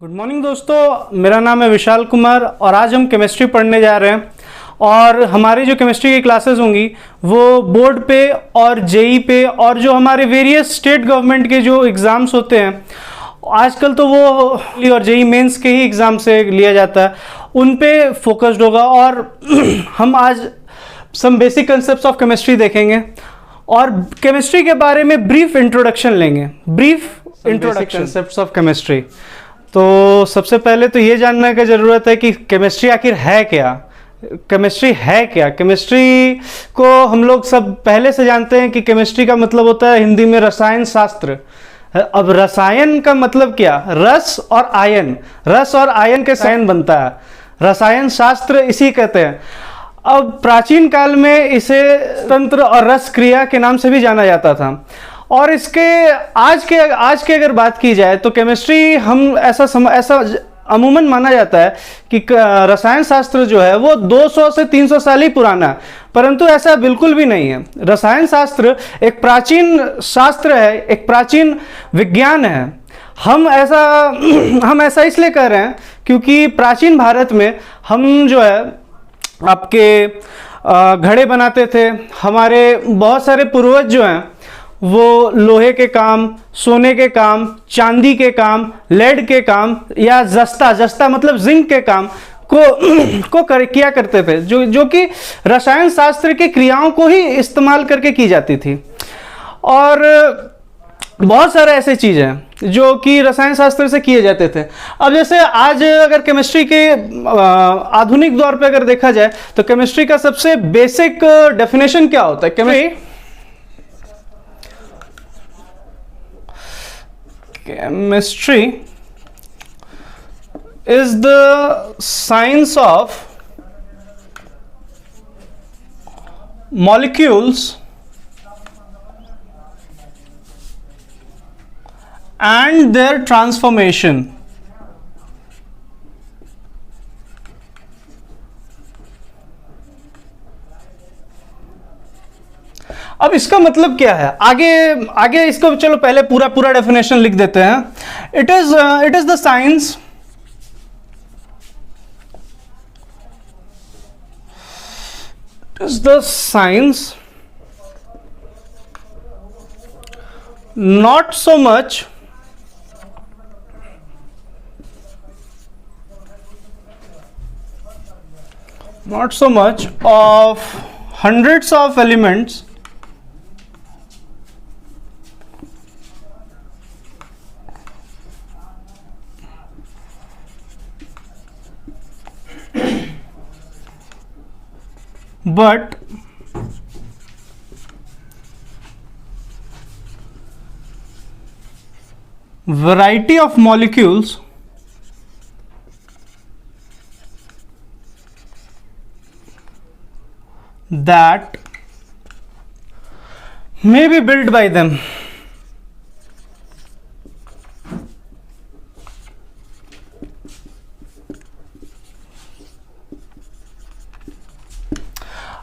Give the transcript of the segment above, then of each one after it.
Good morning दोस्तों, मेरा नाम है विशाल कुमार और आज हम केमिस्ट्री पढ़ने जा रहे हैं। और हमारी जो केमिस्ट्री की क्लासेस होंगी वो बोर्ड पे और जेई पे और जो हमारे वेरियस स्टेट गवर्नमेंट के जो एग्ज़ाम्स होते हैं, आजकल तो वो और जेई मेंस के ही एग्ज़ाम से लिया जाता है, उन पे फोकस्ड होगा। और हम आज some basic concepts of chemistry देखेंगे और केमिस्ट्री के बारे में ब्रीफ इंट्रोडक्शन लेंगे। Brief introduction concepts of chemistry. तो सबसे पहले तो ये जानने की ज़रूरत है कि केमिस्ट्री आखिर है क्या। केमिस्ट्री है क्या? केमिस्ट्री को हम लोग सब पहले से जानते हैं कि केमिस्ट्री का मतलब होता है हिंदी में रसायन शास्त्र। अब रसायन का मतलब क्या? रस और आयन, रस और आयन के रसायन बनता है, रसायन शास्त्र इसी कहते हैं। अब प्राचीन काल में इसे तंत्र और रस क्रिया के नाम से भी जाना जाता था। और इसके आज के अगर बात की जाए तो केमिस्ट्री हम ऐसा अमूमन माना जाता है कि रसायन शास्त्र जो है वो 200 से 300 साल ही पुराना है, परंतु ऐसा बिल्कुल भी नहीं है। रसायन शास्त्र एक प्राचीन शास्त्र है, एक प्राचीन विज्ञान है। हम ऐसा इसलिए कह रहे हैं क्योंकि प्राचीन भारत में हम जो है आपके घड़े बनाते थे। हमारे बहुत सारे पूर्वज जो हैं वो लोहे के काम, सोने के काम, चांदी के काम, लेड के काम या जस्ता मतलब जिंक के काम किया करते थे, जो कि रसायन शास्त्र की क्रियाओं को ही इस्तेमाल करके की जाती थी। और बहुत सारे ऐसे चीज़ हैं जो कि रसायन शास्त्र से किए जाते थे। अब जैसे आज अगर केमिस्ट्री के आधुनिक दौर पे अगर देखा जाए तो केमिस्ट्री का सबसे बेसिक डेफिनेशन क्या होता है? Chemistry is the science of molecules and their transformation. अब इसका मतलब क्या है? आगे इसको चलो पहले पूरा डेफिनेशन लिख देते हैं। It is the science not so much of hundreds of elements but variety of molecules that may be built by them.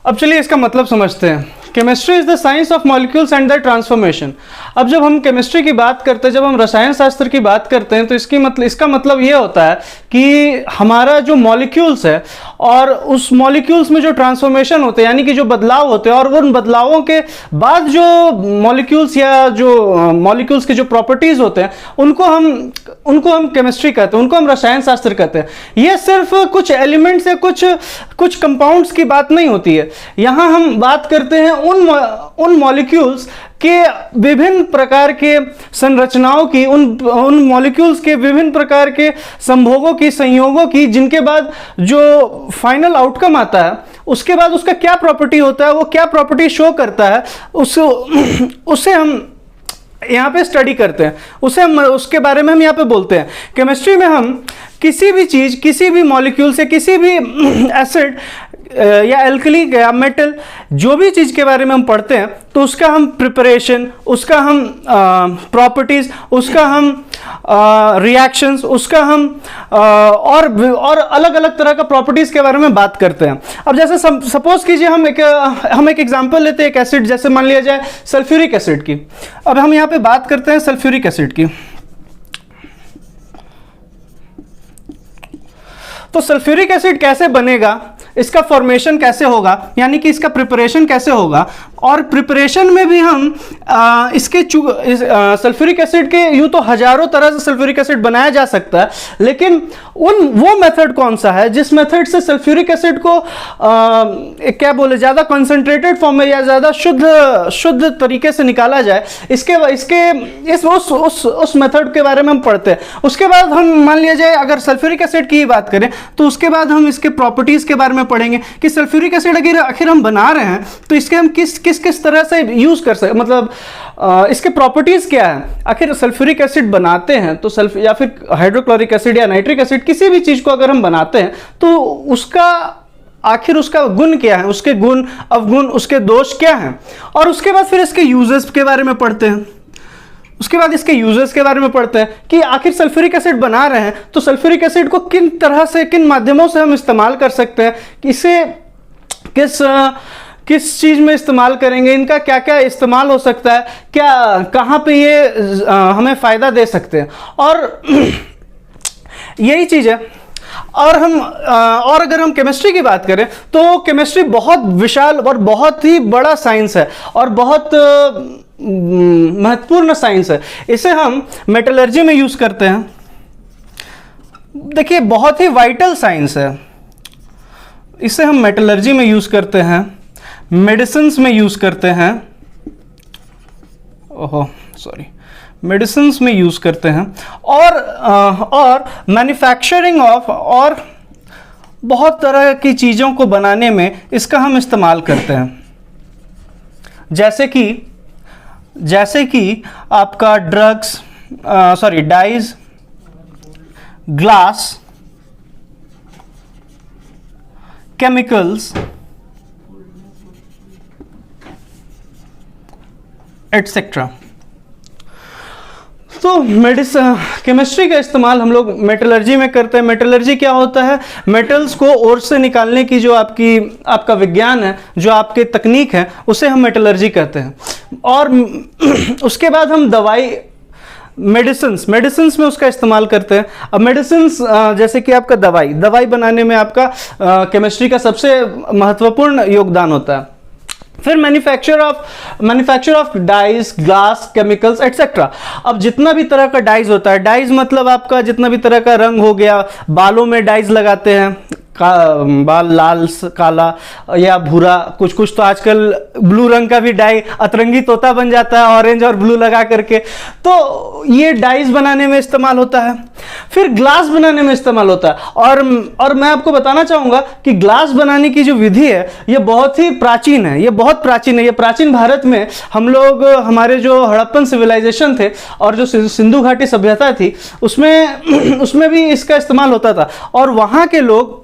अब चलिए इसका मतलब समझते हैं। Chemistry is the science of molecules and the transformation. अब जब हम केमिस्ट्री की बात करते हैं, जब हम रसायन शास्त्र की बात करते हैं, तो इसका मतलब ये होता है कि हमारा जो मॉलिक्यूल्स है और उस मॉलिक्यूल्स में जो ट्रांसफॉर्मेशन होते हैं, यानी कि जो बदलाव होते हैं, और उन बदलावों के बाद जो मॉलिक्यूल्स या जो मॉलिक्यूल्स के जो प्रॉपर्टीज होते हैं उनको हम केमिस्ट्री कहते हैं, उनको हम रसायन शास्त्र कहते हैं। ये सिर्फ कुछ एलिमेंट्स या कुछ कंपाउंड्स की बात नहीं होती है। यहाँ हम बात करते हैं उन मॉलिक्यूल्स के विभिन्न प्रकार के संरचनाओं की, उन मॉलिक्यूल्स के विभिन्न प्रकार के संभोगों की, संयोगों की, जिनके बाद जो फाइनल आउटकम आता है उसके बाद उसका क्या प्रॉपर्टी होता है, वो क्या प्रॉपर्टी शो करता है, उसे हम यहाँ पे स्टडी करते हैं, उसके बारे में हम यहाँ पे बोलते हैं। केमिस्ट्री में हम किसी भी चीज़, किसी भी मॉलिक्यूल से, किसी भी एसिड या एल्कली या मेटल, जो भी चीज़ के बारे में हम पढ़ते हैं तो उसका हम प्रिपरेशन, उसका हम प्रॉपर्टीज़, उसका हम रिएक्शंस, उसका हम और अलग अलग तरह का प्रॉपर्टीज़ के बारे में बात करते हैं। अब जैसे सपोज कीजिए हम एक एग्जांपल लेते हैं एक एसिड, जैसे मान लिया जाए सल्फ्यूरिक एसिड की। अब हम यहाँ पे बात करते हैं सल्फ्यूरिक एसिड की। तो सल्फ्यूरिक एसिड कैसे बनेगा, इसका फॉर्मेशन कैसे होगा, यानी कि इसका प्रिपरेशन कैसे होगा, और प्रिपरेशन में भी हम इसके सल्फ्यूरिक एसिड के यूँ तो हजारों तरह से सल्फ्यूरिक एसिड बनाया जा सकता है, लेकिन वो मेथड कौन सा है जिस मेथड से सल्फ्यूरिक एसिड को क्या बोले ज़्यादा कंसंट्रेटेड फॉर्म में या ज़्यादा शुद्ध तरीके से निकाला जाए, उस मेथड के बारे में हम पढ़ते हैं। उसके बाद हम मान लिया जाए अगर सल्फ्यूरिक एसिड की ही बात करें तो उसके बाद हम इसके प्रॉपर्टीज़ के बारे में पढ़ेंगे कि सल्फ्यूरिक एसिड अगर आखिर हम बना रहे हैं तो इसके हम किस तरह से यूज़ कर सकते, मतलब इसके प्रॉपर्टीज़ क्या है। आखिर सल्फ्यूरिक एसिड बनाते हैं तो या फिर हाइड्रोक्लोरिक एसिड या नाइट्रिक एसिड किसी भी चीज़ को अगर हम बनाते हैं तो आखिर उसका गुण क्या है, उसके गुण अवगुण उसके दोष क्या हैं, और उसके बाद फिर इसके यूजेस के बारे में पढ़ते हैं। उसके बाद इसके यूजेस के बारे में पढ़ते हैं कि आखिर सल्फ्यूरिक एसिड बना रहे हैं तो सल्फ्यूरिक एसिड को किन तरह से किन माध्यमों से हम इस्तेमाल कर सकते हैं, इसे किस चीज़ में इस्तेमाल करेंगे, इनका क्या क्या इस्तेमाल हो सकता है, कहाँ पे ये हमें फ़ायदा दे सकते हैं, और यही चीज़ है। और अगर हम केमिस्ट्री की बात करें तो केमिस्ट्री बहुत विशाल और बहुत ही बड़ा साइंस है और बहुत महत्वपूर्ण साइंस है। इसे हम मेटलर्जी में यूज़ करते हैं। देखिए बहुत ही वाइटल साइंस है, इसे हम मेटलर्जी में यूज़ करते हैं, मेडिसिन्स में यूज़ करते हैं, मेडिसिन्स में यूज़ करते हैं, और मैन्युफैक्चरिंग ऑफ और बहुत तरह की चीज़ों को बनाने में इसका हम इस्तेमाल करते हैं। जैसे कि आपका डाइज, ग्लास, केमिकल्स एटसेट्रा। तो केमिस्ट्री का इस्तेमाल हम लोग मेटलर्जी में करते हैं। मेटलर्जी क्या होता है, मेटल्स को ओर से निकालने की जो आपका विज्ञान है, जो आपके तकनीक है, उसे हम मेटलर्जी कहते हैं। और उसके बाद हम मेडिसिन्स में उसका इस्तेमाल करते हैं। अब मेडिसिन्स जैसे कि आपका दवाई बनाने में आपका केमिस्ट्री का सबसे महत्वपूर्ण योगदान होता है। फिर manufacture of dyes, glass, chemicals etcetera. अब जितना भी तरह का डाइज होता है, डाइज मतलब आपका जितना भी तरह का रंग हो गया, बालों में डाइज लगाते हैं, बाल लाल, काला या भूरा, कुछ तो आजकल ब्लू रंग का भी डाई, अतरंगी तोता बन जाता है ऑरेंज और ब्लू लगा करके, तो ये डाइज बनाने में इस्तेमाल होता है। फिर ग्लास बनाने में इस्तेमाल होता है। और मैं आपको बताना चाहूँगा कि ग्लास बनाने की जो विधि है ये बहुत ही प्राचीन है, ये प्राचीन भारत में हम लोग, हमारे जो हड़प्पन सिविलाइजेशन थे और जो सिंधु घाटी सभ्यता थी उसमें भी इसका इस्तेमाल होता था। और वहाँ के लोग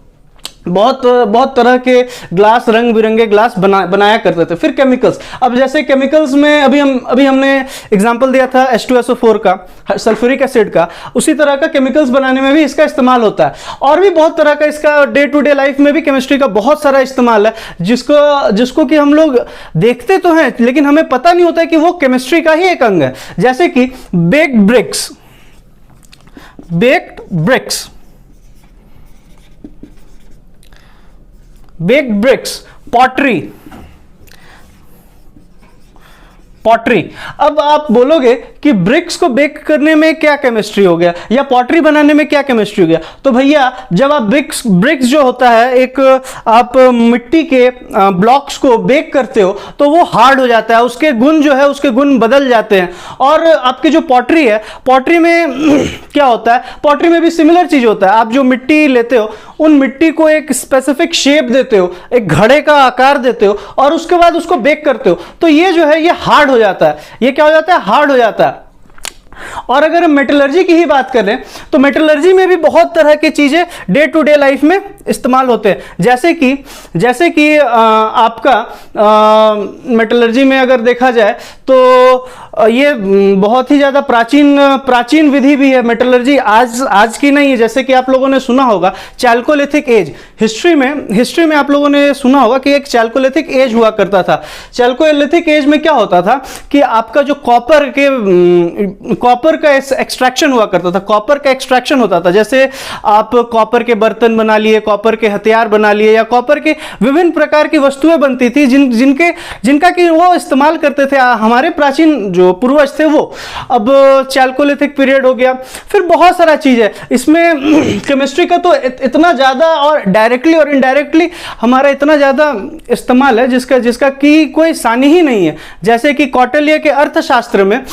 बहुत तरह के ग्लास, रंग बिरंगे ग्लास बनाया करते थे। फिर केमिकल्स, अब जैसे केमिकल्स में अभी हमने एग्जांपल दिया था H2SO4 का, सल्फ्यूरिक एसिड का, उसी तरह का केमिकल्स बनाने में भी इसका इस्तेमाल होता है। और भी बहुत तरह का इसका डे टू डे लाइफ में भी केमिस्ट्री का बहुत सारा इस्तेमाल है, जिसको कि हम लोग देखते तो हैं लेकिन हमें पता नहीं होता है कि वो केमिस्ट्री का ही एक अंग है। जैसे कि बेक्ड ब्रिक्स, पॉटरी। अब आप बोलोगे कि ब्रिक्स को बेक करने में क्या केमिस्ट्री हो गया या पॉटरी बनाने में क्या केमिस्ट्री हो गया, तो भैया जब आप ब्रिक्स जो होता है, एक आप मिट्टी के ब्लॉक्स को बेक करते हो तो वो हार्ड हो जाता है, उसके गुण जो है उसके गुण बदल जाते हैं। और आपकी जो पॉटरी है, पॉटरी में क्या होता है, पॉटरी में भी सिमिलर चीज होता है। आप जो मिट्टी लेते हो, उन मिट्टी को एक स्पेसिफिक शेप देते हो, एक घड़े का आकार देते हो और उसके बाद उसको बेक करते हो, तो ये जो है ये हार्ड हो जाता है। ये क्या हो जाता है, हार्ड हो जाता है। और अगर हम मेटलर्जी की ही बात करें तो मेटलर्जी में भी बहुत तरह की चीजें डे टू डे लाइफ में इस्तेमाल होते हैं। जैसे कि आपका मेटलर्जी में अगर देखा जाए तो ये बहुत ही ज़्यादा प्राचीन विधि भी है। मेटलर्जी आज की नहीं है। जैसे कि आप लोगों ने सुना होगा चैल्कोलिथिक एज, हिस्ट्री में आप लोगों ने सुना होगा कि एक चैल्कोलिथिक एज हुआ करता था। चैल्कोलिथिक एज में क्या होता था कि आपका जो कॉपर कॉपर का एक्सट्रैक्शन हुआ करता था, कॉपर का एक्सट्रैक्शन होता था। जैसे आप कॉपर के बर्तन बना लिए, कॉपर के हथियार बना लिए, या कॉपर के विभिन्न प्रकार की वस्तुएं बनती थी जिनका कि वो इस्तेमाल करते थे हमारे प्राचीन जो पूर्वज थे वो। अब चैल्कोलिथिक पीरियड हो गया, फिर बहुत सारा चीज है इसमें। केमिस्ट्री का तो इतना ज्यादा और डायरेक्टली और इनडायरेक्टली हमारा इतना ज्यादा इस्तेमाल है जिसका कि कोई सानी ही नहीं है। जैसे कि कौटिल्य के अर्थशास्त्र में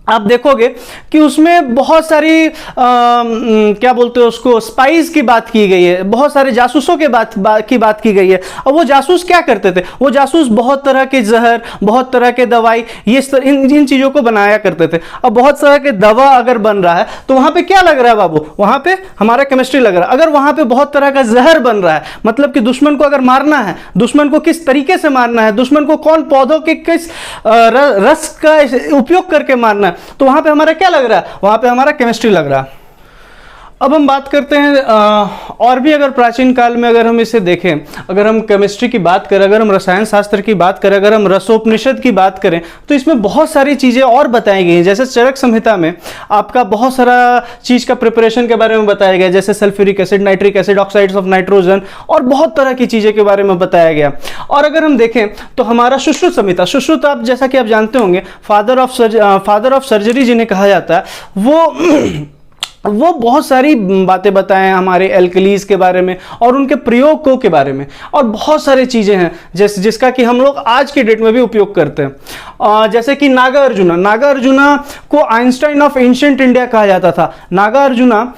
आप देखोगे कि उसमें बहुत सारी क्या बोलते हैं उसको, स्पाइस की बात की गई है, बहुत सारे जासूसों के की बात की गई है। और वो जासूस क्या करते थे, वो जासूस बहुत तरह के जहर, बहुत तरह के दवाई, इन चीजों को बनाया करते थे। अब बहुत तरह के दवा अगर बन रहा है तो वहां पे क्या लग रहा है बाबू, वहां पे हमारा केमिस्ट्री लग रहा है। अगर वहां पे बहुत तरह का जहर बन रहा है, मतलब कि दुश्मन को अगर मारना है, दुश्मन को किस तरीके से मारना है, दुश्मन को कौन पौधों के किस रस का उपयोग करके मारना है, तो वहां पे हमारा क्या लग रहा है, वहां पे हमारा केमिस्ट्री लग रहा है। अब हम बात करते हैं और भी, अगर प्राचीन काल में अगर हम इसे देखें, अगर हम केमिस्ट्री की बात करें, अगर हम रसायन शास्त्र की बात करें, अगर हम रसोपनिषद की बात करें, तो इसमें बहुत सारी चीज़ें और बताई गई हैं। जैसे चरक संहिता में आपका बहुत सारा चीज़ का प्रिपरेशन के बारे में बताया गया, जैसे sulphuric acid, nitric acid, oxides of nitrogen, और बहुत तरह की चीज़ें के बारे में बताया गया। और अगर हम देखें तो हमारा सुश्रुत संहिता, सुश्रुत आप जैसा कि आप जानते होंगे फादर ऑफ सर्जरी जिन्हें कहा जाता है, वो बहुत सारी बातें बताएं हमारे एल्कलीज के बारे में और उनके प्रयोगों के बारे में, और बहुत सारी चीज़ें हैं जिसका कि हम लोग आज के डेट में भी उपयोग करते हैं। जैसे कि नागार्जुना को आइंस्टाइन ऑफ एंशिएंट इंडिया कहा जाता था। नागार्जुना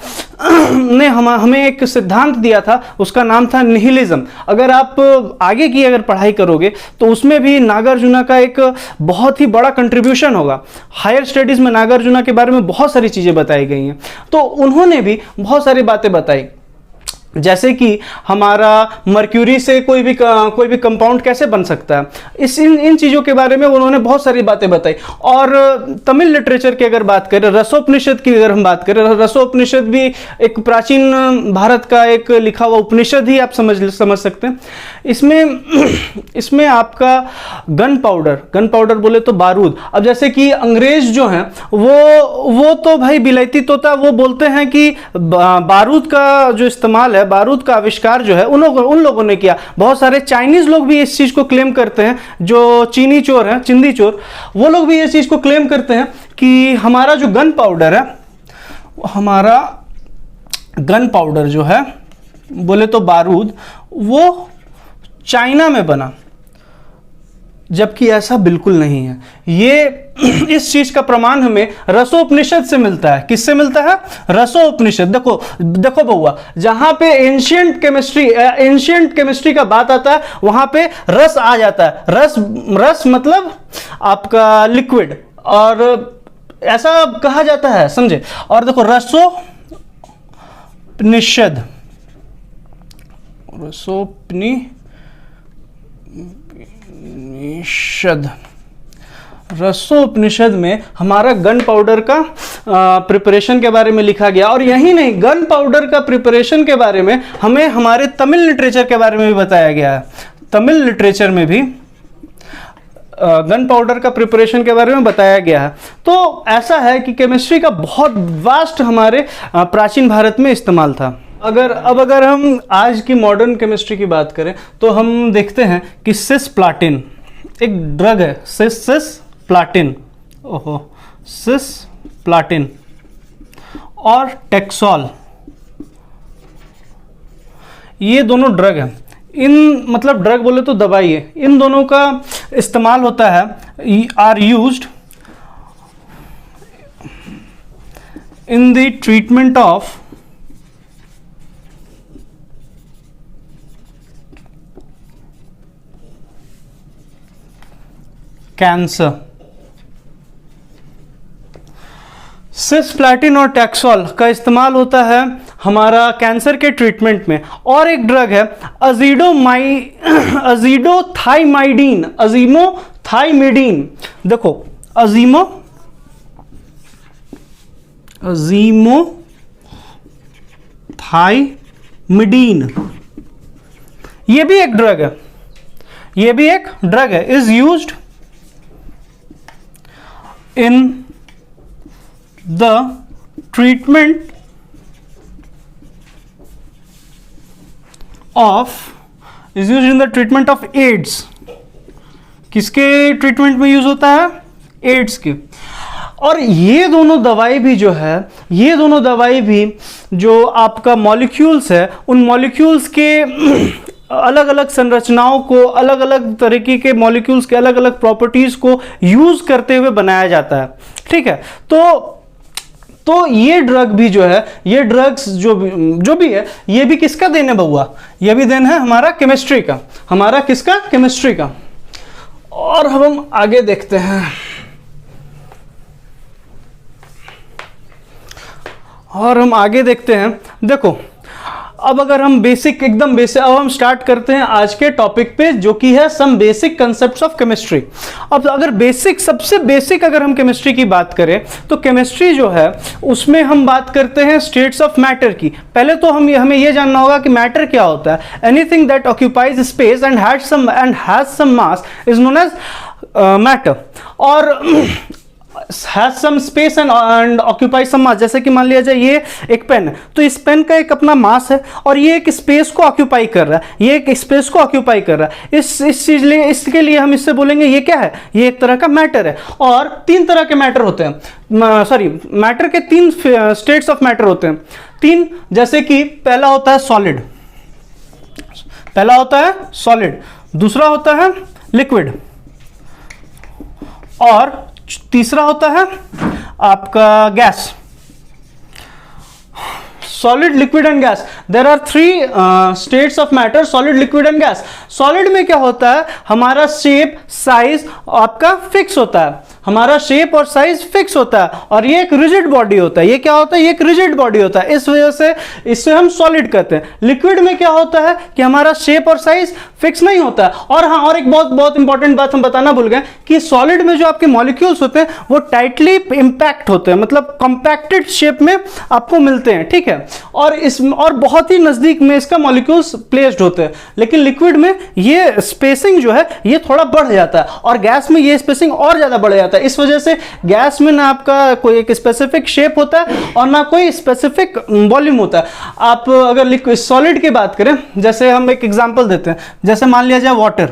ने हमें एक सिद्धांत दिया था, उसका नाम था निहिलिज्म। अगर आप आगे की अगर पढ़ाई करोगे तो उसमें भी नागार्जुना का एक बहुत ही बड़ा कंट्रीब्यूशन होगा। हायर स्टडीज में नागार्जुना के बारे में बहुत सारी चीज़ें बताई गई हैं, तो उन्होंने भी बहुत सारी बातें बताई, जैसे कि हमारा मर्क्यूरी से कोई भी कंपाउंड कैसे बन सकता है, इन चीज़ों के बारे में उन्होंने बहुत सारी बातें बताई। और तमिल लिटरेचर की अगर बात करें, रसोपनिषद की अगर हम बात करें, रसोपनिषद भी एक प्राचीन भारत का एक लिखा हुआ उपनिषद ही आप समझ सकते हैं। इसमें आपका गन पाउडर बोले तो बारूद। अब जैसे कि अंग्रेज जो हैं वो तो भाई बिलायती तोता, वो बोलते हैं कि बारूद का जो इस्तेमाल है, बारूद का आविष्कार जो है उन लोगों ने किया। बहुत सारे चाइनीज लोग भी इस चीज को क्लेम करते हैं, जो चीनी चोर हैं, चिंदी चोर, वो लोग भी इस चीज को क्लेम करते हैं कि हमारा जो गन पाउडर है, हमारा गन पाउडर जो है बोले तो बारूद, वो चाइना में बना, जबकि ऐसा बिल्कुल नहीं है। ये इस चीज का प्रमाण हमें रसोपनिषद से मिलता है। किससे मिलता है? रसोपनिषद। देखो बउआ, जहां पे एंशिएंट केमिस्ट्री का बात आता है वहां पे रस आ जाता है। रस मतलब आपका लिक्विड, और ऐसा कहा जाता है, समझे। और देखो रसोपनिषद में हमारा गन पाउडर का प्रिपरेशन के बारे में लिखा गया। और यही नहीं, गन पाउडर का प्रिपरेशन के बारे में हमें हमारे तमिल लिटरेचर के बारे में भी बताया गया है। तमिल लिटरेचर में भी गन पाउडर का प्रिपरेशन के बारे में बताया गया है। तो ऐसा है कि केमिस्ट्री का बहुत वास्ट हमारे प्राचीन भारत में इस्तेमाल था। अगर हम आज की मॉडर्न केमिस्ट्री की बात करें तो हम देखते हैं कि सिसप्लाटिन एक ड्रग है, सिसप्लाटिन और टेक्सोल, ये दोनों ड्रग हैं। मतलब ड्रग बोले तो दवाई है। इन दोनों का इस्तेमाल होता है, are used in the treatment of cancer. Cisplatin और टैक्सोल का इस्तेमाल होता है हमारा कैंसर के ट्रीटमेंट में। और एक ड्रग है अजीमोथाइमिडीन। देखो अजीमोथाइमिडीन, ये भी एक ड्रग है, is used in the treatment of is use in the treatment of AIDS. किसके ट्रीटमेंट में यूज होता है? एड्स के। और ये दोनों दवाई भी जो है, ये दोनों दवाई भी जो आपका मॉलिक्यूल्स है, उन मॉलिक्यूल्स के अलग अलग संरचनाओं को, अलग अलग तरीके के मॉलिक्यूल्स के अलग अलग प्रॉपर्टीज को यूज करते हुए बनाया जाता है। ठीक है, तो ये ड्रग भी जो है, ये ड्रग्स जो भी है, ये भी किसका देन है बउआ? ये भी देन है हमारा केमिस्ट्री का। हमारा किसका? केमिस्ट्री का। और अब हम आगे देखते हैं, देखो अब अगर हम बेसिक, एकदम बेसिक, अब हम स्टार्ट करते हैं आज के टॉपिक पे, जो कि है some basic concepts of chemistry. अब अगर बेसिक, सबसे बेसिक अगर हम केमिस्ट्री की बात करें तो केमिस्ट्री जो है उसमें हम बात करते हैं स्टेट्स ऑफ मैटर की। पहले तो हमें यह जानना होगा कि मैटर क्या होता है। Anything that occupies space and has some mass is known as matter, और has some space and occupies some mass। जैसे कि मान लिया जाए ये एक पेन है, तो इस पेन का एक अपना मास है और ये एक स्पेस को ऑक्यूपाई कर रहा है, ये एक स्पेस को ऑक्यूपाई कर रहा है। इस चीज लिए, इसके लिए हम इससे बोलेंगे ये क्या है? ये एक तरह का मैटर है। और तीन तरह के मैटर होते हैं, मैटर के तीन स्टेट्स ऑफ मैटर होते हैं, तीन। जैसे कि पहला होता है सॉलिड, दूसरा होता है लिक्विड, और तीसरा होता है आपका gas. Solid, liquid and gas, there are three states of matter, solid, liquid and gas. Solid में क्या होता है? हमारा शेप, साइज आपका फिक्स होता है, हमारा शेप और साइज फिक्स होता है, और ये एक रिजिड बॉडी होता है। ये क्या होता है? ये एक रिजिड बॉडी होता है, इस वजह से इससे हम सॉलिड कहते हैं। लिक्विड में क्या होता है कि हमारा शेप और साइज फिक्स नहीं होता है। और हाँ, और एक बहुत बहुत इंपॉर्टेंट बात हम बताना भूल गए कि सॉलिड में जो आपके मॉलिक्यूल्स होते हैं वो टाइटली इंपैक्ट होते हैं, मतलब कंपैक्टेड शेप में आपको मिलते हैं। ठीक है, और बहुत ही नजदीक में इसका मॉलिक्यूल्स प्लेस्ड होते हैं। लेकिन लिक्विड में ये स्पेसिंग जो है ये थोड़ा बढ़ जाता है, और गैस में ये स्पेसिंग और ज्यादा बढ़ जाता है। इस वजह से गैस में ना आपका कोई एक स्पेसिफिक शेप होता है और ना कोई स्पेसिफिक वॉल्यूम होता है। आप अगर लिक्विड, सॉलिड की बात करें, जैसे हम एक एग्जांपल देते हैं, जैसे मान लिया जाए वाटर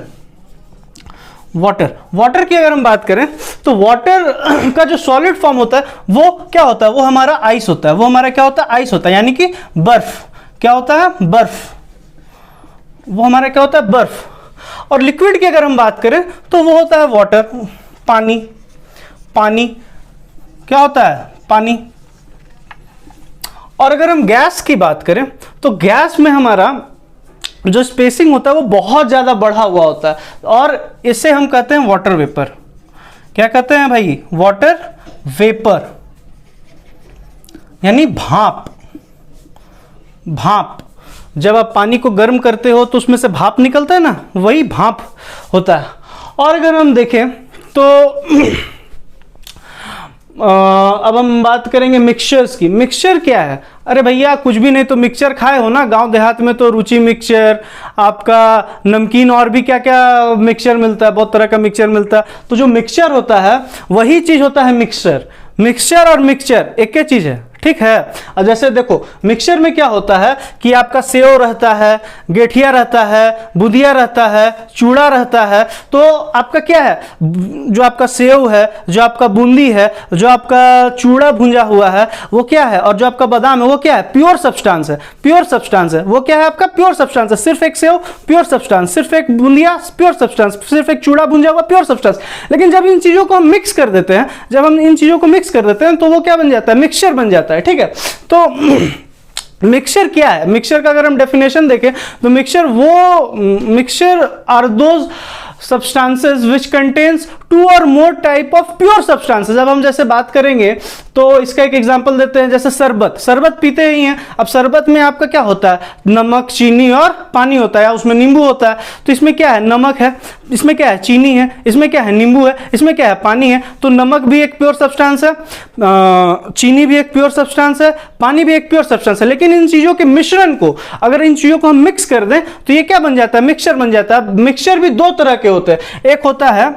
की अगर हम बात करें तो वाटर का जो सॉलिड फॉर्म होता है वो क्या होता है? वो हमारा आइस होता है। वो हमारा क्या होता है? आइस होता है, यानी कि बर्फ। क्या होता है? बर्फ। वो हमारा क्या होता है? बर्फ। और लिक्विड की अगर हम बात करें तो वो होता है वाटर, पानी। क्या होता है? पानी। और अगर हम गैस की बात करें तो गैस में हमारा जो स्पेसिंग होता है वो बहुत ज्यादा बढ़ा हुआ होता है, और इसे हम कहते हैं वाटर वेपर। क्या कहते हैं भाई? वाटर वेपर, यानी भाप। जब आप पानी को गर्म करते हो तो उसमें से भाप निकलता है ना, वही भाप होता है। और अगर हम देखें तो अब हम बात करेंगे मिक्सचर्स की। मिक्सचर क्या है? अरे भैया कुछ भी नहीं तो मिक्सचर खाए हो ना, गांव देहात में तो रुचि मिक्सचर, आपका नमकीन, और भी क्या क्या मिक्सचर मिलता है, बहुत तरह का मिक्सचर मिलता है। तो जो मिक्सचर होता है वही चीज होता है मिक्सचर और मिक्सचर एक ही चीज है। ठीक है, अब जैसे देखो मिक्सचर में क्या होता है कि आपका सेव रहता है, गेठिया रहता है, बुदिया रहता है, चूड़ा रहता है। तो आपका क्या है? जो आपका सेव है, जो आपका बूंदी है, जो आपका चूड़ा भुंजा हुआ है वो क्या है? और जो आपका बादाम है वो क्या है? प्योर सब्सटेंस है। वो क्या है? आपका प्योर सब्सटेंस है। सिर्फ एक सेव प्योर सब्सटेंस, सिर्फ एक बूंदिया प्योर सब्सटेंस, सिर्फ एक चूड़ा भुंजा हुआ प्योर सब्सटेंस। लेकिन जब इन चीजों को हम मिक्स कर देते हैं, तो वो क्या बन जाता है? मिक्सचर बन जाता है। ठीक है, तो मिक्सचर क्या है? मिक्सचर का अगर हम डेफिनेशन देखें तो mixture are those substances which contains two or more type of pure substances। अब हम जैसे बात करेंगे तो इसका एक एग्जांपल देते हैं, जैसे शरबत पीते ही हैं। अब शरबत में आपका क्या होता है? नमक, चीनी और पानी होता है, या उसमें नींबू होता है। तो इसमें क्या है? नमक है, इसमें क्या है? चीनी है, इसमें क्या है? नींबू है, इसमें क्या है? पानी है। तो नमक भी एक प्योर सब्सटेंस है, चीनी भी एक प्योर सब्सटेंस है, पानी भी एक प्योर सब्सटेंस है। लेकिन इन चीजों के मिश्रण को, अगर इन चीजों को हम मिक्स कर दें तो ये क्या बन जाता है? मिक्सचर बन जाता है। मिक्सचर भी दो तरह के होते हैं, एक होता है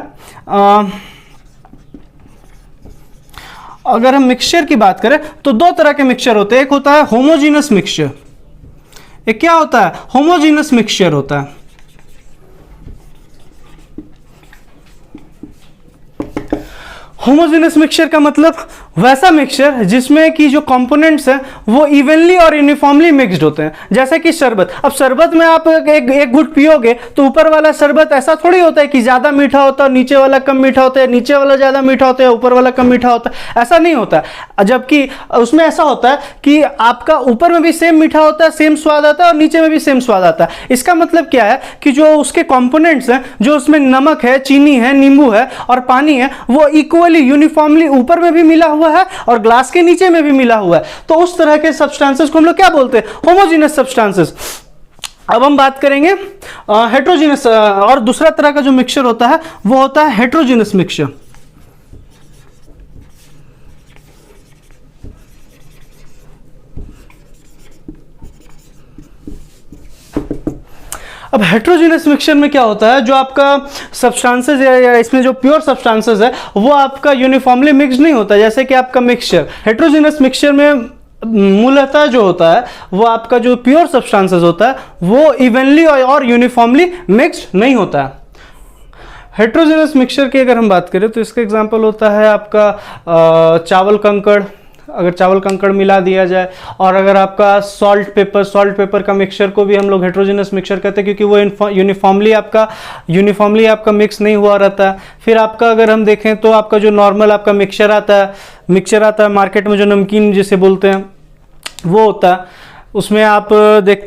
अगर हम मिक्सचर की बात करें तो दो तरह के मिक्सचर होते हैं, एक होता है होमोजीनस मिक्सचर, एक क्या होता है, होमोजीनस मिक्सचर होता है। होमोजेनस मिक्सचर का मतलब वैसा मिक्सचर जिसमें कि जो कंपोनेंट्स हैं वो इवनली और यूनिफॉर्मली मिक्स्ड होते हैं। जैसे कि शरबत, अब शरबत में आप एक घुट पियोगे तो ऊपर वाला शरबत ऐसा थोड़ी होता है कि ज़्यादा मीठा होता है, नीचे वाला कम मीठा होता है, नीचे वाला ज़्यादा मीठा होता है, ऊपर वाला कम मीठा होता है, ऐसा नहीं होता है। जबकि उसमें ऐसा होता है कि आपका ऊपर में भी सेम मीठा होता है, सेम स्वाद आता है, और नीचे में भी सेम स्वाद आता है। इसका मतलब क्या है कि जो उसके कंपोनेंट्स हैं, जो उसमें नमक है, चीनी है, नींबू है और पानी है, वो इक्वली यूनिफॉर्मली ऊपर में भी मिला हुआ है और ग्लास के नीचे में भी मिला हुआ है। तो उस तरह के सब्सटेंसेस को हम लोग क्या बोलते हैं, होमोजेनस सब्सटेंसेस। अब हम बात करेंगे हेट्रोजीनस, और दूसरा तरह का जो मिक्सचर होता है वो होता है हेट्रोजीनस मिक्सचर। अब हेट्रोजीनस मिक्सचर में क्या होता है, जो आपका सब्सटेंसेस या इसमें जो प्योर सब्सटेंसेस है वो आपका यूनिफॉर्मली मिक्स नहीं होता। जैसे कि आपका मिक्सचर, हेट्रोजीनस मिक्सचर में मूलतः जो होता है वो आपका जो प्योर सब्सटेंसेस होता है वो इवनली और यूनिफॉर्मली मिक्स्ड नहीं होता है। हेट्रोजीनस मिक्सचर की अगर हम बात करें तो इसका एग्जांपल होता है आपका चावल कंकड़, अगर चावल कंकड़ मिला दिया जाए, और अगर आपका सॉल्ट पेपर का मिक्सचर को भी हम लोग हेट्रोजीनस मिक्सचर कहते हैं, क्योंकि वो यूनिफॉर्मली आपका मिक्स नहीं हुआ रहता है। फिर आपका अगर हम देखें तो आपका जो नॉर्मल आपका मिक्सचर आता है मार्केट में, जो नमकीन जिसे बोलते हैं वो होता है, उसमें आप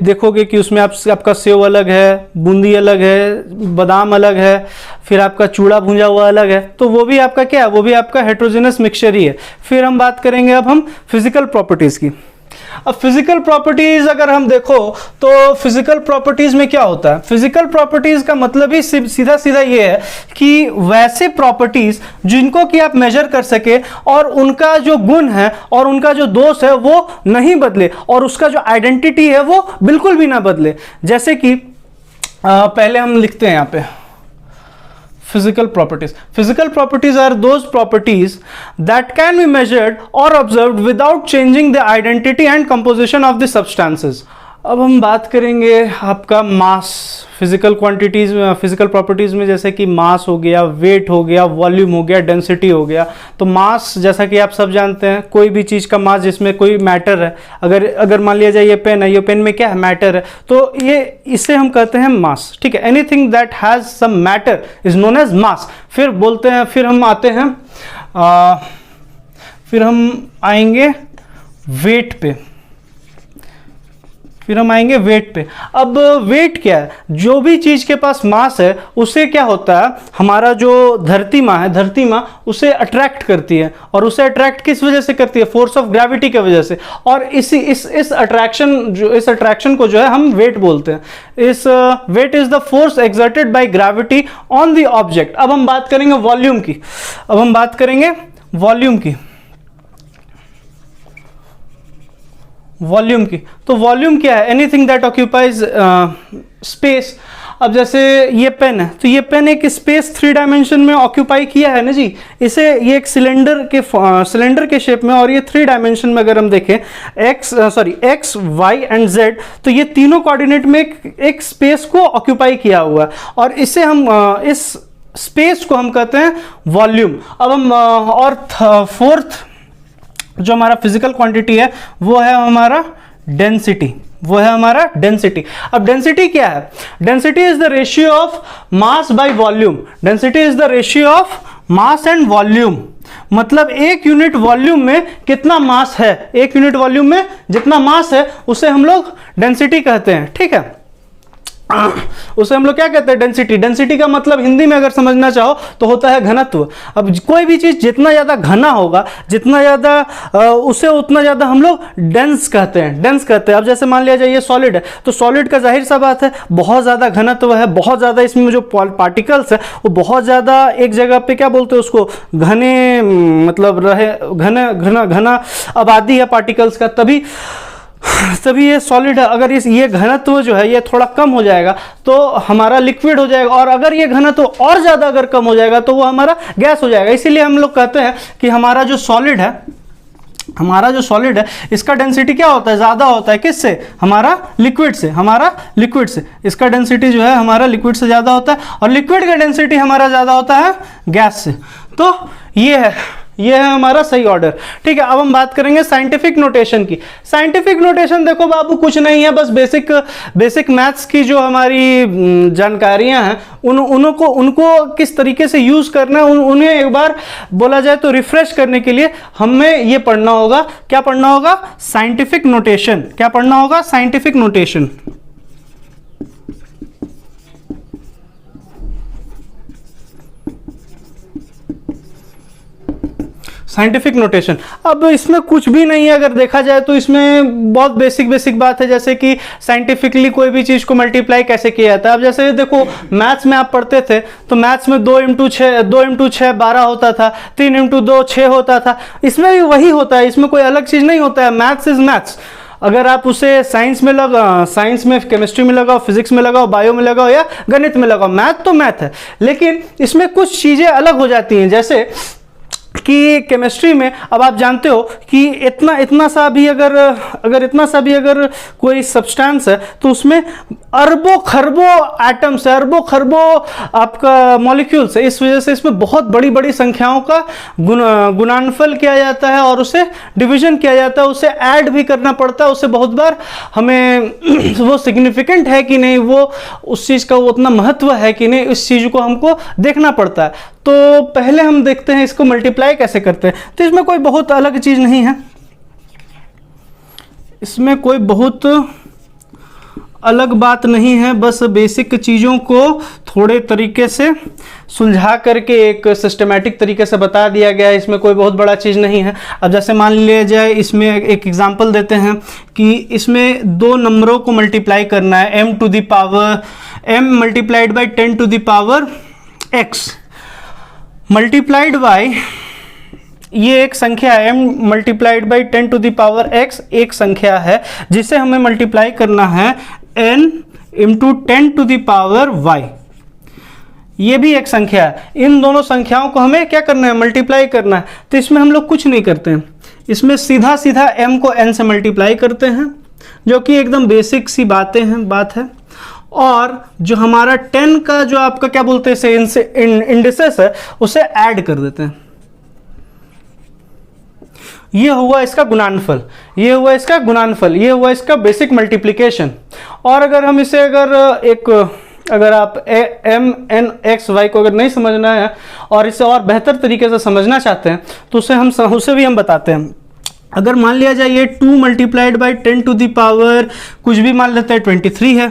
देखोगे कि उसमें आपका सेव अलग है, बूंदी अलग है, बादाम अलग है, फिर आपका चूड़ा भुंजा हुआ अलग है। तो वो भी आपका क्या है, वो भी आपका हेट्रोजेनस मिक्सचर ही है। फिर हम बात करेंगे अब हम फिजिकल प्रॉपर्टीज की। अब फिजिकल प्रॉपर्टीज अगर हम देखो तो फिजिकल प्रॉपर्टीज में क्या होता है, फिजिकल प्रॉपर्टीज का मतलब ही सीधा सीधा ये है कि वैसे प्रॉपर्टीज जिनको कि आप मेजर कर सके और उनका जो गुण है और उनका जो दोष है वो नहीं बदले, और उसका जो आइडेंटिटी है वो बिल्कुल भी ना बदले। जैसे कि पहले हम लिखते हैं यहाँ पे physical properties. Physical properties are those properties that can be measured or observed without changing the identity and composition of the substances. अब हम बात करेंगे आपका मास, फिजिकल क्वांटिटीज, फिजिकल प्रॉपर्टीज में जैसे कि मास हो गया, वेट हो गया, वॉल्यूम हो गया, डेंसिटी हो गया। तो मास जैसा कि आप सब जानते हैं, कोई भी चीज़ का मास जिसमें कोई मैटर है, अगर मान लिया जाए ये पेन है, ये पेन में क्या है, मैटर है, तो ये इसे हम कहते हैं मास। ठीक है, anything that has some matter is known as mass. फिर बोलते हैं, फिर हम आएंगे वेट पे। अब वेट क्या है, जो भी चीज के पास मास है उसे क्या होता है, हमारा जो धरती माँ उसे अट्रैक्ट करती है, और उसे अट्रैक्ट किस वजह से करती है, फोर्स ऑफ ग्रेविटी की वजह से। और इस अट्रैक्शन को जो है हम वेट बोलते हैं। इस weight is the force exerted by gravity on the object. अब हम बात करेंगे वॉल्यूम की। तो वॉल्यूम क्या है, एनीथिंग दैट ऑक्यूपाइज स्पेस। अब जैसे ये पेन है, तो ये पेन एक स्पेस 3 डायमेंशन में ऑक्यूपाई किया है ना जी। ये एक सिलेंडर के शेप में, और ये 3 डायमेंशन में अगर हम देखें एक्स वाई एंड जेड, तो ये तीनों कोऑर्डिनेट में एक स्पेस को ऑक्यूपाई किया हुआ है, और इसे हम इस स्पेस को हम कहते हैं वॉल्यूम। अब हम और फोर्थ जो हमारा फिजिकल क्वांटिटी है वो है हमारा डेंसिटी। अब डेंसिटी क्या है, density is the ratio of mass by volume. Density is the ratio of mass and volume, मतलब एक यूनिट वॉल्यूम में कितना मास है, एक यूनिट वॉल्यूम में जितना मास है उसे हम लोग डेंसिटी कहते हैं। ठीक है, उसे हम लोग क्या कहते हैं, डेंसिटी। डेंसिटी का मतलब हिंदी में अगर समझना चाहो तो होता है घनत्व। अब कोई भी चीज जितना ज्यादा घना होगा, जितना ज्यादा उसे उतना ज्यादा हम लोग डेंस कहते हैं। अब जैसे मान लिया जाए ये सॉलिड है, तो सॉलिड का जाहिर सा बात है बहुत ज्यादा घनत्व है, बहुत ज्यादा इसमें जो पार्टिकल्स है वो बहुत ज्यादा एक जगह पे क्या बोलते हैं उसको, घने, मतलब रहे घना आबादी है पार्टिकल्स का, तभी तभी ये सॉलिड है। अगर ये घनत्व जो है ये थोड़ा कम हो जाएगा तो हमारा लिक्विड हो जाएगा, और अगर ये घनत्व और ज़्यादा अगर कम हो जाएगा तो वो हमारा गैस हो जाएगा। इसीलिए हम लोग कहते हैं कि हमारा जो सॉलिड है इसका डेंसिटी क्या होता है, ज़्यादा होता है। किससे? हमारा लिक्विड से। इसका डेंसिटी जो है हमारा लिक्विड से ज़्यादा होता है, और लिक्विड का डेंसिटी हमारा ज़्यादा होता है गैस से। तो ये है हमारा सही ऑर्डर। ठीक है, अब हम बात करेंगे साइंटिफिक नोटेशन की। साइंटिफिक नोटेशन देखो बाबू कुछ नहीं है, बस बेसिक मैथ्स की जो हमारी जानकारियां हैं उनको किस तरीके से यूज करना है उन्हें एक बार बोला जाए तो रिफ्रेश करने के लिए हमें ये पढ़ना होगा। क्या पढ़ना होगा? Scientific notation. क्या पढ़ना होगा? Scientific notation. Scientific notation. अब इसमें कुछ भी नहीं है, अगर देखा जाए तो इसमें बहुत बेसिक बात है, जैसे कि साइंटिफिकली कोई भी चीज़ को मल्टीप्लाई कैसे किया जाता है। अब जैसे देखो मैथ्स में आप पढ़ते थे तो मैथ्स में 2 इंटू 6 12 होता था, 3 इंटू 2 6 होता था। इसमें भी वही होता है, इसमें कोई अलग चीज़ नहीं होता है। Maths is maths. अगर आप उसे साइंस में केमिस्ट्री में लगाओ, फिजिक्स में लगाओ, बायो में लगाओ या गणित में लगाओ, मैथ तो मैथ है। लेकिन इसमें कुछ चीज़ें अलग हो जाती हैं, जैसे कि केमिस्ट्री में अब आप जानते हो कि इतना सा भी अगर कोई सब्सटेंस है तो उसमें अरबों खरबों एटम्स है, अरबों खरबों आपका मॉलिक्यूल्स है। इस वजह से इसमें बहुत बड़ी संख्याओं का गुणनफल किया जाता है और उसे डिवीजन किया जाता है, उसे ऐड भी करना पड़ता है। उसे बहुत बार हमें वो सिग्निफिकेंट है कि नहीं, वो उस चीज़ का वो उतना महत्व है कि नहीं, इस चीज़ को हमको देखना पड़ता है। तो पहले हम देखते हैं इसको मल्टीप्लाई कैसे करते हैं। तो इसमें कोई बहुत अलग चीज़ नहीं है, इसमें कोई बहुत अलग बात नहीं है, बस बेसिक चीज़ों को थोड़े तरीके से सुलझा करके एक सिस्टमैटिक तरीके से बता दिया गया है। इसमें कोई बहुत बड़ा चीज़ नहीं है। अब जैसे मान लिया जाए, इसमें एक एग्जांपल देते हैं कि इसमें 2 नंबरों को मल्टीप्लाई करना है, m multiplied by 10 to the power x multiplied by, ये एक संख्या है, m multiplied by 10 to the power x एक संख्या है जिसे हमें मल्टीप्लाई करना है n into 10 to the power y। ये भी एक संख्या है। इन दोनों संख्याओं को हमें क्या करना है? मल्टीप्लाई करना है। तो इसमें हम लोग कुछ नहीं करते हैं, इसमें सीधा m को n से मल्टीप्लाई करते हैं, जो कि एकदम बेसिक सी बात है। और जो हमारा 10 का जो आपका क्या बोलते हैं इंडिसेस है उसे ऐड कर देते हैं। ये हुआ इसका गुणनफल, ये हुआ इसका बेसिक मल्टीप्लिकेशन। और अगर हम इसे अगर आप m n x y को अगर नहीं समझना है और इसे और बेहतर तरीके से समझना चाहते हैं तो उसे भी हम बताते हैं। अगर मान लिया जाए ये 2 multiplied by 10 to the power कुछ भी मान लेते हैं 23 है,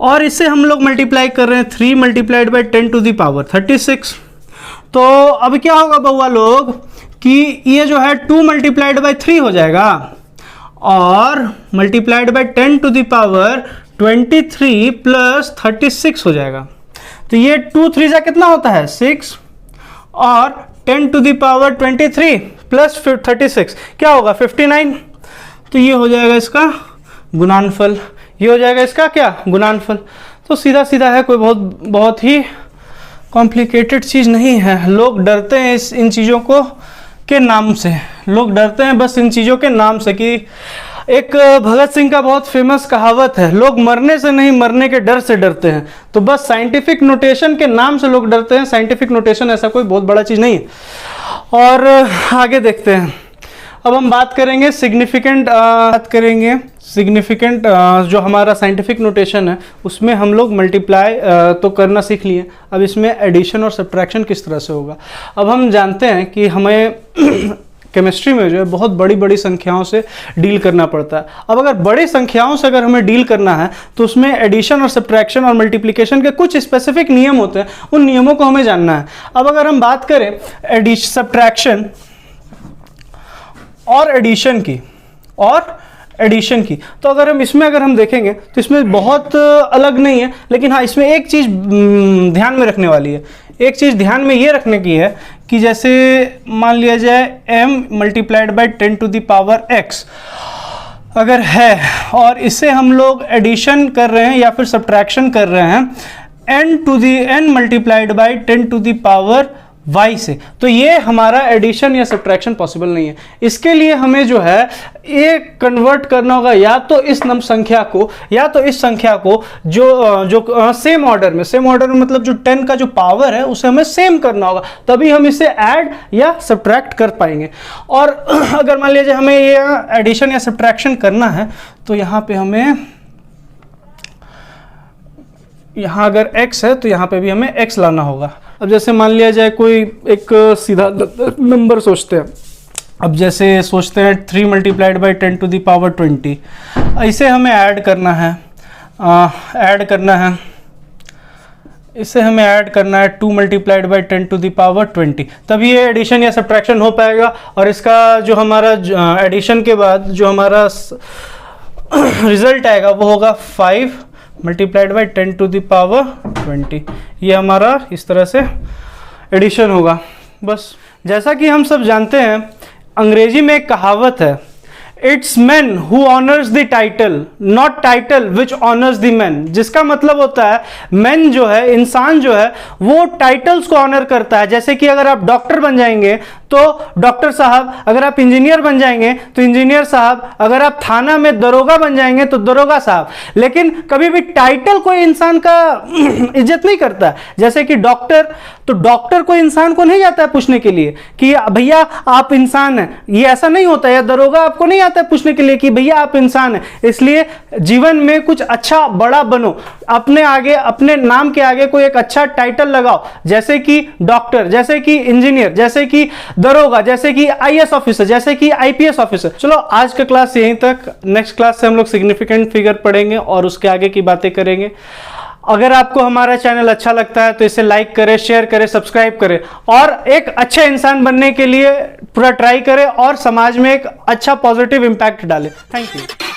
और इसे हम लोग मल्टीप्लाई कर रहे हैं 3 multiplied by 10 to the power 36। तो अब क्या होगा बउआ लोग कि ये जो है 2 मल्टीप्लाइड बाई 3 हो जाएगा और multiplied by 10 to the power 23 plus 36 हो जाएगा। तो ये 2 3 जा कितना होता है 6 और 10 टू द पावर 23 प्लस 36 क्या होगा 59। तो ये हो जाएगा इसका गुणनफल, ये हो जाएगा इसका क्या गुणनफल। तो सीधा है, कोई बहुत ही कॉम्प्लिकेटेड चीज़ नहीं है। लोग डरते हैं इन चीज़ों को के नाम से, लोग डरते हैं बस इन चीज़ों के नाम से। कि एक भगत सिंह का बहुत फेमस कहावत है, लोग मरने से नहीं मरने के डर से डरते हैं। तो बस साइंटिफिक नोटेशन के नाम से लोग डरते हैं। साइंटिफिक नोटेशन ऐसा कोई बहुत बड़ा चीज़ नहीं है। और आगे देखते हैं, अब हम बात करेंगे सिग्निफिकेंट जो हमारा साइंटिफिक नोटेशन है उसमें हम लोग मल्टीप्लाई तो करना सीख लिए। अब इसमें एडिशन और सब्ट्रैक्शन किस तरह से होगा। अब हम जानते हैं कि हमें केमिस्ट्री में जो है बहुत बड़ी संख्याओं से डील करना पड़ता है। अब अगर बड़ी संख्याओं से अगर हमें डील करना है तो उसमें एडिशन और सब्ट्रैक्शन और मल्टीप्लिकेशन के कुछ स्पेसिफिक नियम होते हैं, उन नियमों को हमें जानना है। अब अगर हम बात करें सब्ट्रैक्शन और एडिशन की तो अगर हम देखेंगे तो इसमें बहुत अलग नहीं है। लेकिन हाँ, इसमें एक चीज़ ध्यान में रखने वाली है, एक चीज़ ध्यान में ये रखने की है कि जैसे मान लिया जाए m multiplied by 10 to the power x, अगर है और इसे हम लोग एडिशन कर रहे हैं या फिर सब्ट्रैक्शन कर रहे हैं n multiplied by 10 to the power y से, तो ये हमारा एडिशन या सब्ट्रैक्शन पॉसिबल नहीं है। इसके लिए हमें जो है ये कन्वर्ट करना होगा या तो इस संख्या को या तो इस संख्या को जो सेम ऑर्डर में मतलब जो 10 का जो पावर है उसे हमें सेम करना होगा, तभी हम इसे ऐड या सब्ट्रैक्ट कर पाएंगे। और अगर मान लीजिए हमें ये एडिशन या सब्ट्रैक्शन करना है तो यहाँ पे हमें, यहाँ अगर x है तो यहाँ पे भी हमें x लाना होगा। अब जैसे मान लिया जाए कोई एक सीधा नंबर सोचते हैं, अब जैसे सोचते हैं 3 multiplied by 10 to the power 20, इसे हमें ऐड करना है, इसे हमें ऐड करना है 2 multiplied by 10 to the power 20, तभी ये एडिशन या सब्ट्रैक्शन हो पाएगा। और इसका जो हमारा एडिशन के बाद जो हमारा रिजल्ट आएगा वो होगा 5 multiplied by 10 to the power 20। ये हमारा इस तरह से एडिशन होगा। बस जैसा कि हम सब जानते हैं, अंग्रेजी में एक कहावत है, it's man who honours the title not title which honours the man, जिसका मतलब होता है मैन जो है, इंसान जो है, वो टाइटल्स को ऑनर करता है। जैसे कि अगर आप डॉक्टर बन जाएंगे तो डॉक्टर साहब, अगर आप इंजीनियर बन जाएंगे तो इंजीनियर साहब, अगर आप थाना में दरोगा बन जाएंगे तो दरोगा साहब। लेकिन कभी भी टाइटल कोई इंसान का इज्जत नहीं करता। जैसे कि डॉक्टर, तो डॉक्टर कोई इंसान को नहीं जाता है पूछने के लिए कि भैया आप इंसान हैं, ये ऐसा नहीं होता है। या दरोगा आपको नहीं आता है पूछने के लिए कि भैया आप इंसान हैं। इसलिए जीवन में कुछ अच्छा बड़ा बनो, अपने आगे, अपने नाम के आगे कोई एक अच्छा टाइटल लगाओ, जैसे कि डॉक्टर, जैसे कि इंजीनियर, जैसे कि दरोगा, जैसे कि आईएएस ऑफिसर, जैसे कि आईपीएस ऑफिसर। चलो आज का क्लास यहीं तक, नेक्स्ट क्लास से हम लोग सिग्निफिकेंट फिगर पढ़ेंगे और उसके आगे की बातें करेंगे। अगर आपको हमारा चैनल अच्छा लगता है तो इसे लाइक करें, शेयर करें, सब्सक्राइब करें और एक अच्छे इंसान बनने के लिए पूरा ट्राई करें और समाज में एक अच्छा पॉजिटिव इंपैक्ट डालें। Thank you.